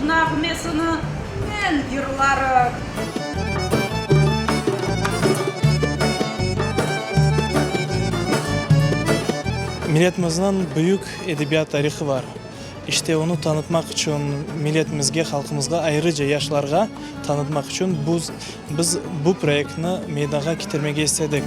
нағмесінің мен жырлары. Milletimizin büyük edebiyat tarihi var. İşte onu tanıtmak için milletimizge, halkımızga, ayrıca yaşlarga tanıtmak için biz bu proyektini meydana getirmeye istedik.